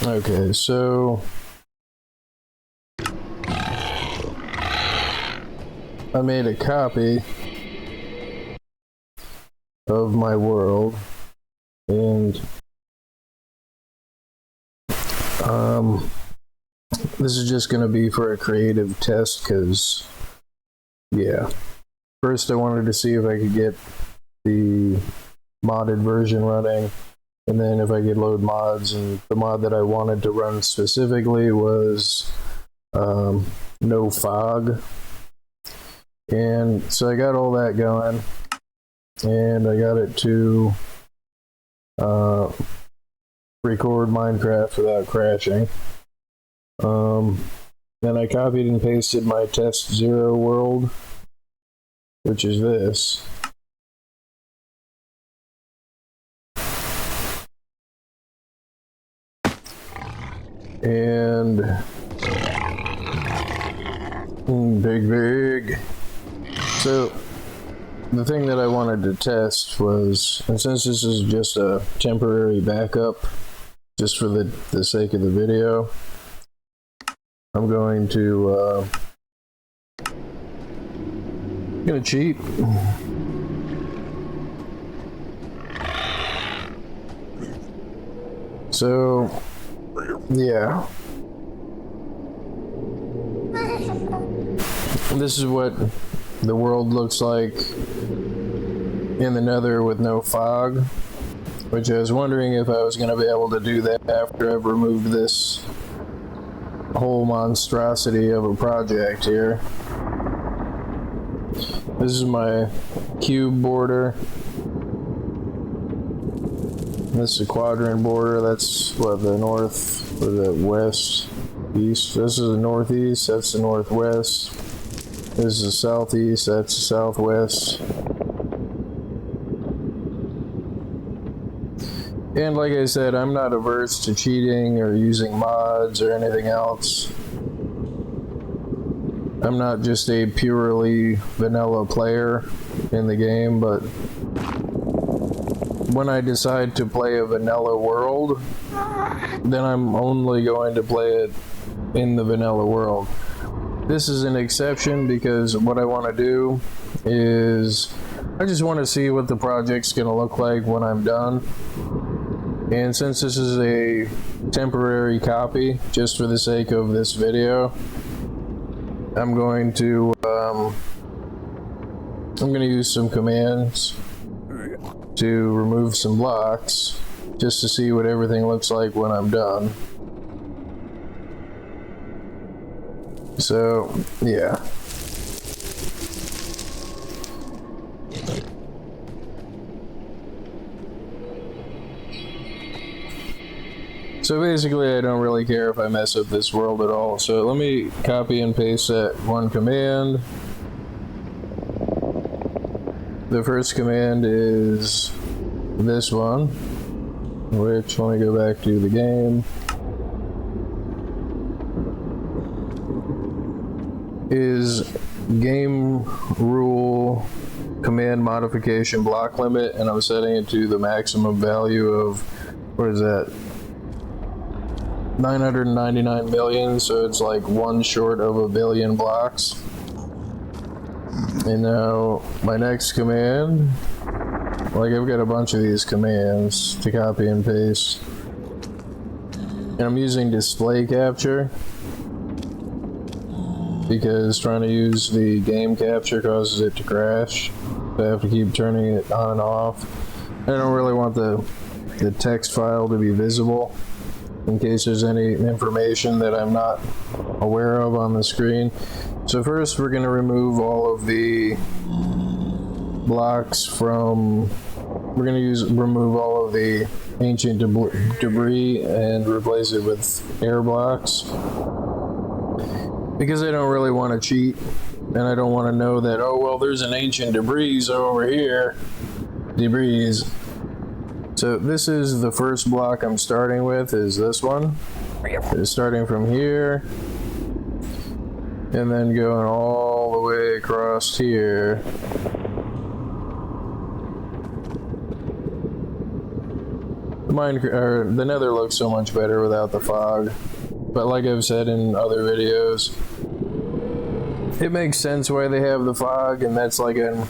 Okay, so I made a copy of my world, and this is just going to be for a creative test because, yeah, first I wanted to see if I could get the modded version running, and then if I could load mods, and the mod that I wanted to run specifically was no fog. And so I got all that going, and I got it to record Minecraft without crashing. Then I copied and pasted my test 0 world, which is this. And big. So the thing that I wanted to test was, and since this is just a temporary backup, just for the sake of the video, I'm going to gonna cheat. So yeah, this is what the world looks like in the Nether with no fog, which I was wondering if I was going to be able to do that after I've removed this whole monstrosity of a project here. This is my cube border. This is a quadrant border. That's what, the north, or the west, east. This is the northeast. That's the northwest. This is the southeast. That's the southwest. And like I said, I'm not averse to cheating or using mods or anything else. I'm not just a purely vanilla player in the game, but when I decide to play a vanilla world, then I'm only going to play it in the vanilla world. This is an exception because what I want to do is I just want to see what the project's going to look like when I'm done. And since this is a temporary copy, just for the sake of this video, I'm going to use some commands to remove some blocks, just to see what everything looks like when I'm done. So, yeah. So basically, I don't really care if I mess up this world at all. So let me copy and paste that one command. The first command is this one, which, let me go back to the game, is gamerule commandModificationBlockLimit, and I'm setting it to the maximum value of, what is that, 999 million, so it's like one short of a billion blocks. And now my next command, like I've got a bunch of these commands to copy and paste, and I'm using display capture because trying to use the game capture causes it to crash, so I have to keep turning it on and off. I don't really want the text file to be visible in case there's any information that I'm not aware of on the screen. So first we're going to remove all of the blocks from, we're going to remove all of the ancient debris and replace it with air blocks, because I don't really want to cheat, and I don't want to know that, oh well, there's an ancient debris over here. So this is the first block I'm starting with, is this one. It's starting from here and then going all the way across here. the Nether looks so much better without the fog. But like I've said in other videos, it makes sense why they have the fog, and that's like an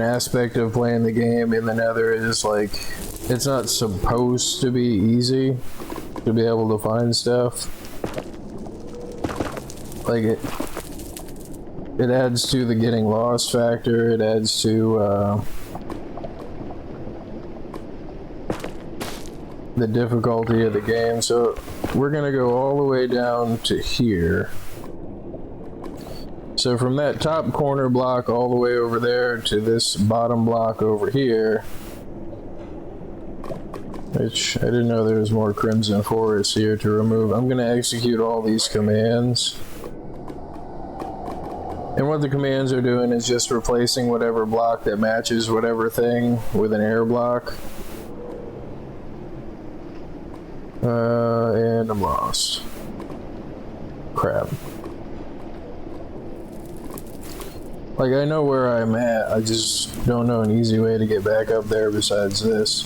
aspect of playing the game in the Nether. Is like, it's not supposed to be easy to be able to find stuff. Like it adds to the getting lost factor. It adds to the difficulty of the game. So we're gonna go all the way down to here. So from that top corner block all the way over there to this bottom block over here, which I didn't know there was more Crimson Forest here to remove. I'm going to execute all these commands. And what the commands are doing is just replacing whatever block that matches whatever thing with an air block. And I'm lost. Crap. Like, I know where I'm at, I just don't know an easy way to get back up there besides this.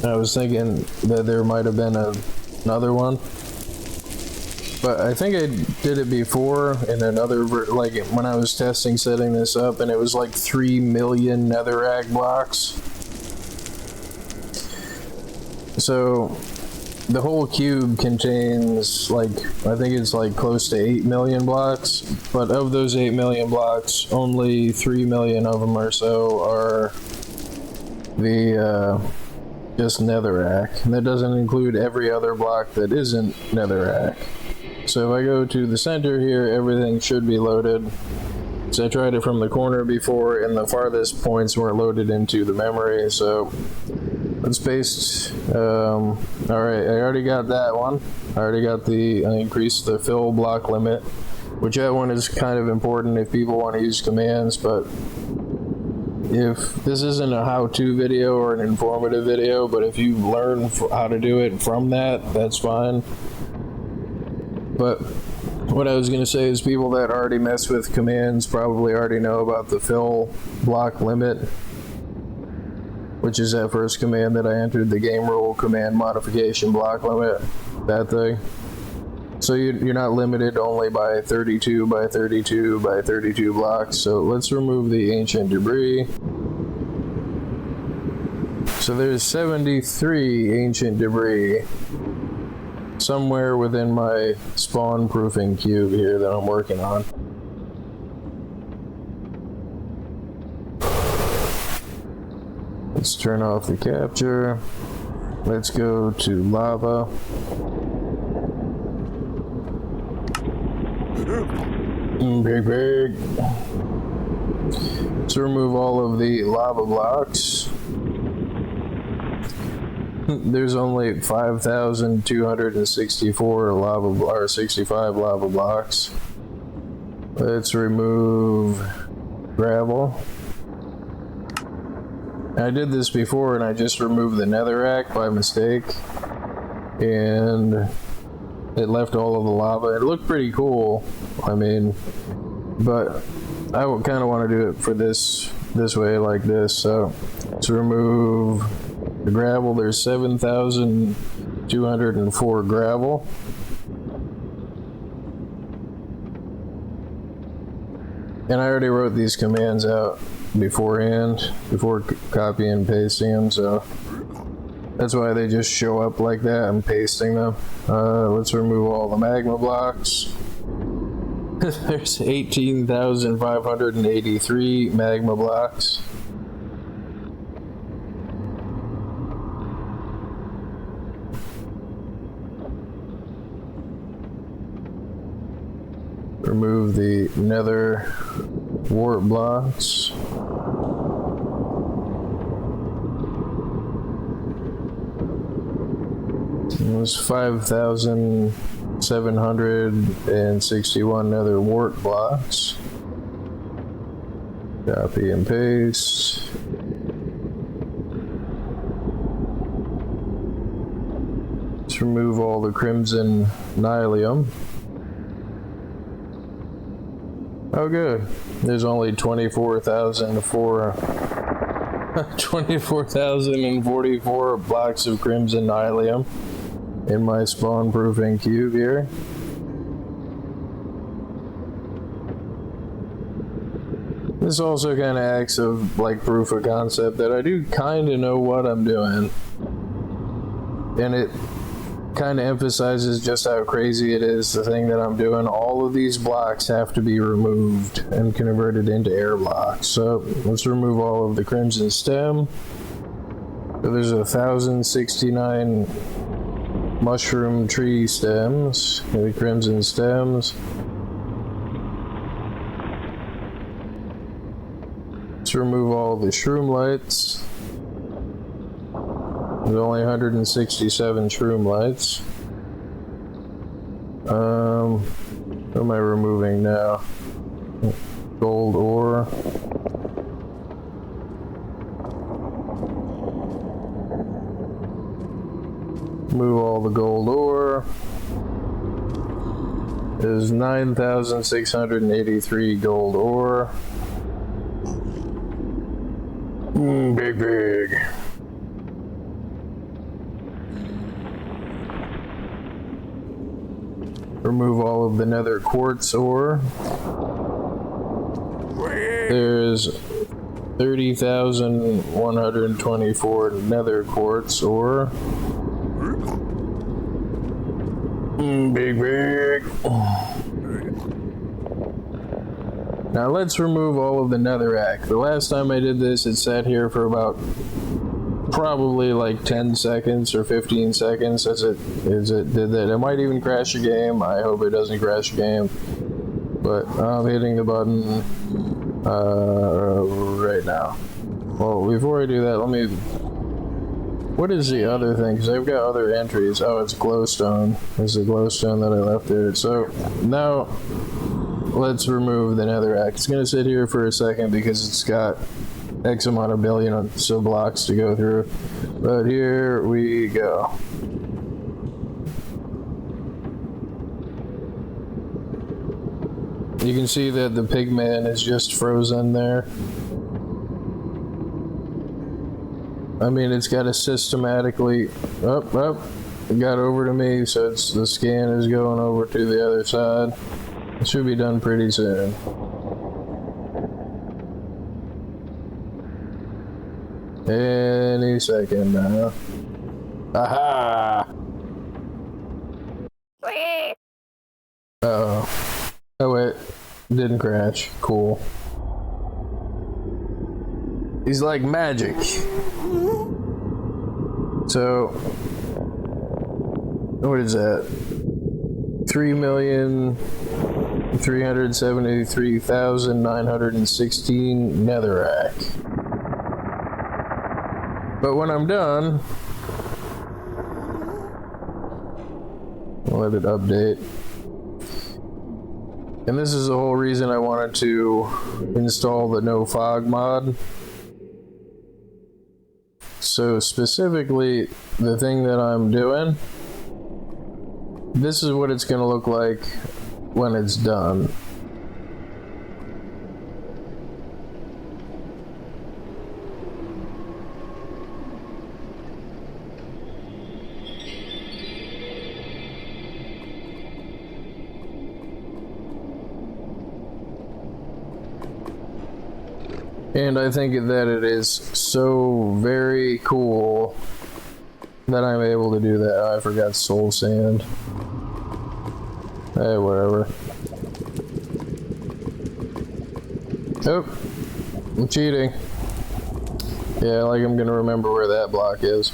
I was thinking that there might have been another one, but I think I did it before in another, like when I was testing setting this up, and it was like 3 million netherrack blocks. So the whole cube contains, like, I think it's like close to 8 million blocks, but of those 8 million blocks, only 3 million of them or so are the just netherrack, and that doesn't include every other block that isn't netherrack. So if I go to the center here, everything should be loaded. So I tried it from the corner before, and the farthest points weren't loaded into the memory, so let's paste. Alright, I already got that one. I increased the fill block limit, which that one is kind of important if people want to use commands, but if this isn't a how-to video or an informative video, but if you learn how to do it from that, that's fine. But what I was going to say is people that already mess with commands probably already know about the fill block limit, which is that first command that I entered, the gamerule command modification block limit, that thing. So you're not limited only by 32 by 32 by 32 blocks. So let's remove the ancient debris. So there's 73 ancient debris somewhere within my spawn proofing cube here that I'm working on. Let's turn off the capture. Let's go to lava. Big. Let's remove all of the lava blocks. There's only 5,264 lava, or 65 lava blocks. Let's remove gravel. I did this before and I just removed the netherrack by mistake, and it left all of the lava. It looked pretty cool, I mean, but I kind of want to do it for this way, like this. So to remove the gravel, there's 7,204 gravel. And I already wrote these commands out beforehand, before copy and pasting them, so that's why they just show up like that. I'm pasting them. Let's remove all the magma blocks. There's 18,583 magma blocks. Remove the nether warp blocks. It was 5,761 nether wart blocks. Copy and paste. Let's remove all the crimson nylium. Oh good, there's only 24,004 24,044 blocks of crimson nylium in my spawn proofing cube here. This also kind of acts of like proof of concept that I do kind of know what I'm doing, and it kind of emphasizes just how crazy it is, the thing that I'm doing. All of these blocks have to be removed and converted into air blocks. So let's remove all of the crimson stem. So there's 1,069 mushroom tree stems, the crimson stems. Let's remove all the shroom lights. There's only 167 shroom lights. What am I removing now? Gold ore. Move all the gold ore. There's 9,683 gold ore. Big. Remove all of the nether quartz ore. There's 30,124 nether quartz ore. Big. Now let's remove all of the netherrack. The last time I did this, it sat here for about probably like 10 seconds or 15 seconds as it did that. It might even crash a game. I hope it doesn't crash a game. But I'm hitting the button right now. Well, before I do that, let me... What is the other thing? Because I've got other entries. Oh, it's glowstone. It's the glowstone that I left there. So now let's remove the netherrack. It's going to sit here for a second because it's got X amount of billion of blocks to go through. But here we go. You can see that the pigman is just frozen there. I mean, it's got to systematically... It got over to me, so the scan is going over to the other side. It should be done pretty soon. Any second now. Aha! Uh-oh. Oh wait, didn't crash. Cool. He's like magic. So, what is that? 3,373,916 netherrack. But when I'm done, I'll let it update. And this is the whole reason I wanted to install the no fog mod. So specifically, the thing that I'm doing, this is what it's going to look like when it's done. And I think that it is so very cool that I'm able to do that. Oh, I forgot soul sand. Hey, whatever. Oh, I'm cheating. Yeah, like I'm gonna remember where that block is.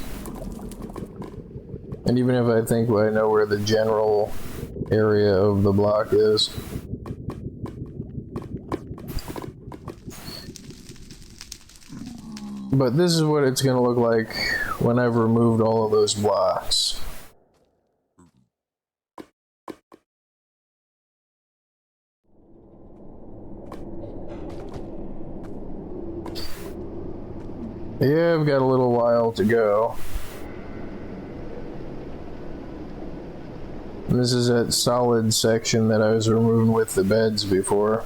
And even if I think I know where the general area of the block is. But this is what it's going to look like when I've removed all of those blocks. Yeah, I've got a little while to go. And this is that solid section that I was removing with the beds before.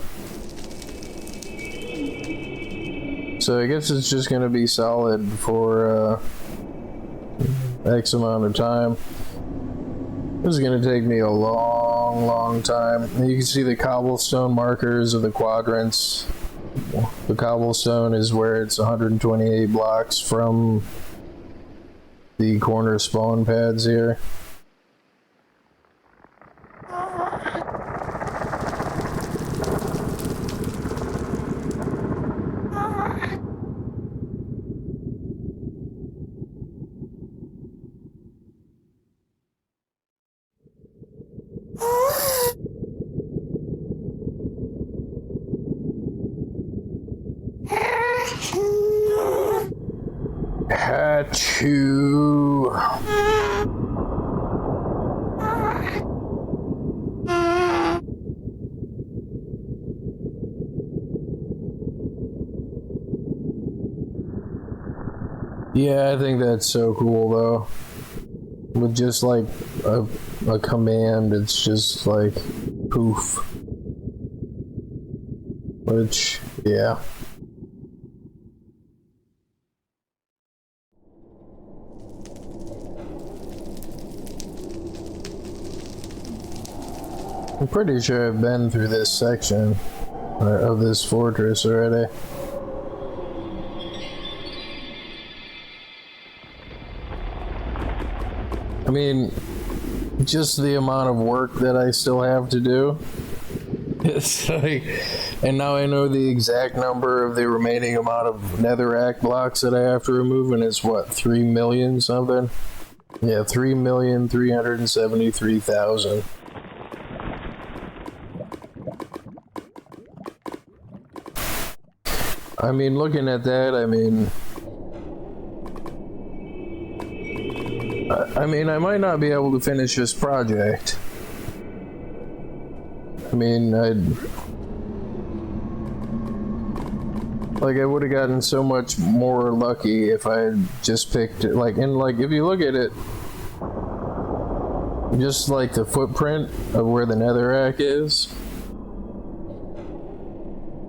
So I guess it's just gonna be solid for X amount of time. This is gonna take me a long time. And you can see the cobblestone markers of the quadrants. The cobblestone is where it's 128 blocks from the corner spawn pads here. Achoo. Yeah, I think that's so cool though. With just like a command, it's just like poof. Which, yeah. I'm pretty sure I've been through this section of this fortress already. I mean, just the amount of work that I still have to do. It's like, and now I know the exact number of the remaining amount of netherrack blocks that I have to remove, and it's what, 3 million something? Yeah, 3,373,000. I mean, looking at that, I mean, I might not be able to finish this project. I mean, I would have gotten so much more lucky if I had just picked it. Like, and like, if you look at it, just like the footprint of where the netherrack is,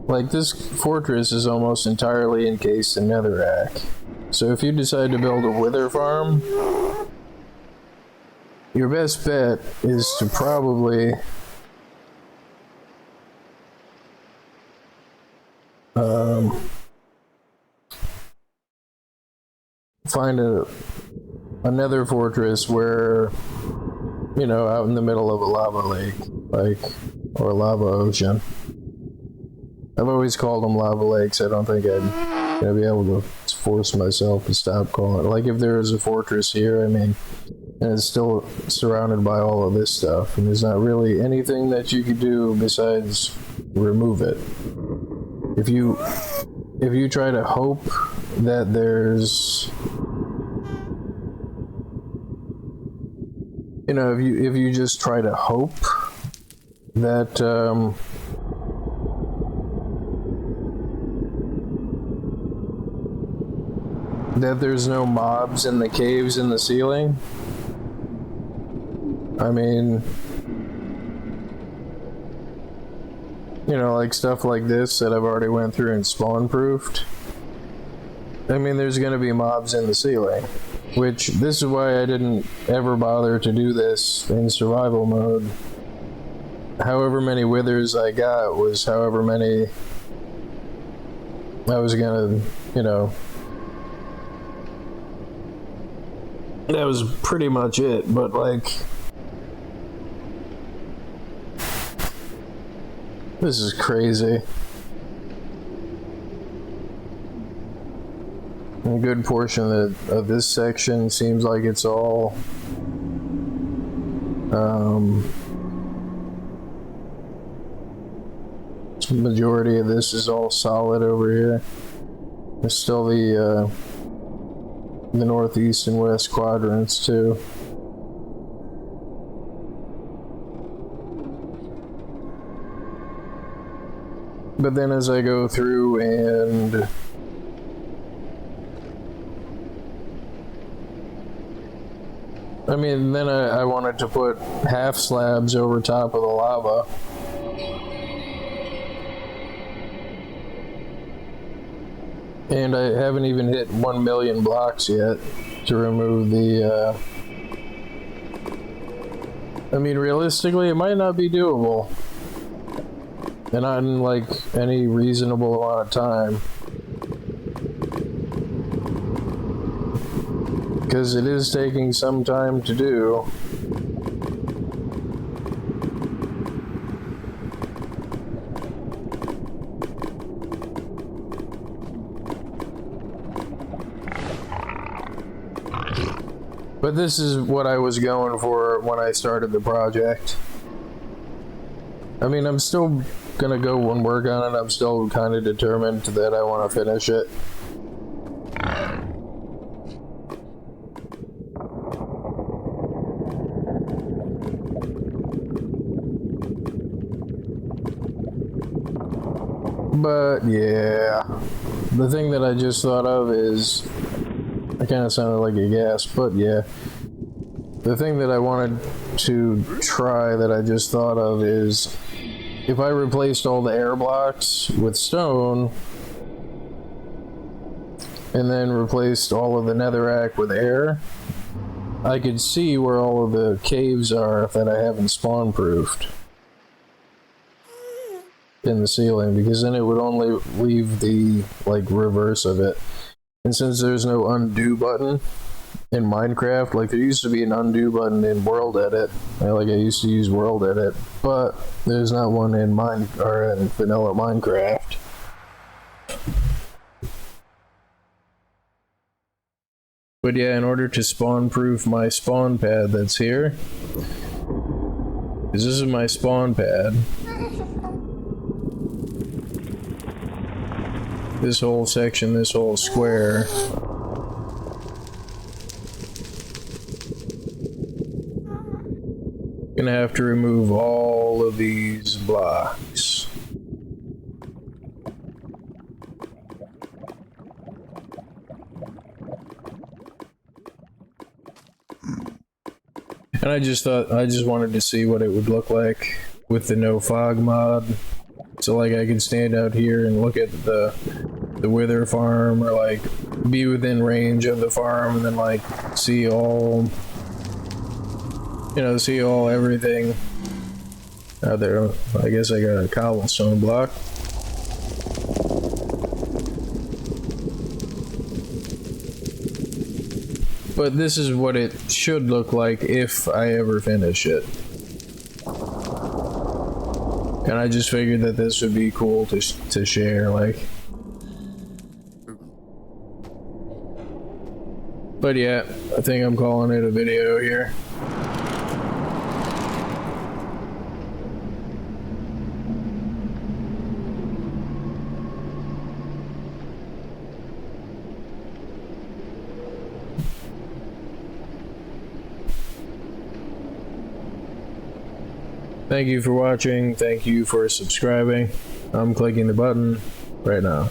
like this fortress is almost entirely encased in netherrack. So if you decide to build a wither farm, your best bet is to probably find another fortress where, you know, out in the middle of a lava lake, like, or a lava ocean. I've always called them lava lakes. I don't think I'd gonna be able to force myself to stop calling it. Like if there was a fortress here, I mean, and it's still surrounded by all of this stuff, and there's not really anything that you could do besides remove it. If you try to hope that there's, you know, if you just try to hope that that there's no mobs in the caves in the ceiling, I mean, you know, like stuff like this that I've already went through and spawn proofed. I mean, there's gonna be mobs in the ceiling, which this is why I didn't ever bother to do this in survival mode. However many withers I got was however many I was gonna, you know, that was pretty much it. But like, this is crazy. A good portion of this section seems like it's all the majority of this is all solid over here. There's still the northeast and west quadrants too. But then as I go through and I mean, then I wanted to put half slabs over top of the lava. And I haven't even hit 1 million blocks yet to remove the, I mean, realistically, it might not be doable. And not in, like, any reasonable amount of time. Because it is taking some time to do. But this is what I was going for when I started the project. I mean, I'm still gonna go and work on it. I'm still kind of determined that I want to finish it. But yeah, the thing that I just thought of is, I kind of sounded like a gas, but yeah. The thing that I wanted to try that I just thought of is, if I replaced all the air blocks with stone, and then replaced all of the netherrack with air, I could see where all of the caves are that I haven't spawn proofed in the ceiling, because then it would only leave the, like, reverse of it. And since there's no undo button in Minecraft, like there used to be an undo button in World Edit, like I used to use World Edit, but there's not one in in vanilla Minecraft. But yeah, in order to spawn proof my spawn pad that's here, because this is my spawn pad, this whole section, this whole square, gonna have to remove all of these blocks. And I just wanted to see what it would look like with the no fog mod. So like I could stand out here and look at the wither farm, or like be within range of the farm and then like see all, you know, see all everything out there. I guess I got a cobblestone block. But this is what it should look like if I ever finish it. And I just figured that this would be cool to share, like. But yeah, I think I'm calling it a video here. Thank you for watching, thank you for subscribing. I'm clicking the button right now.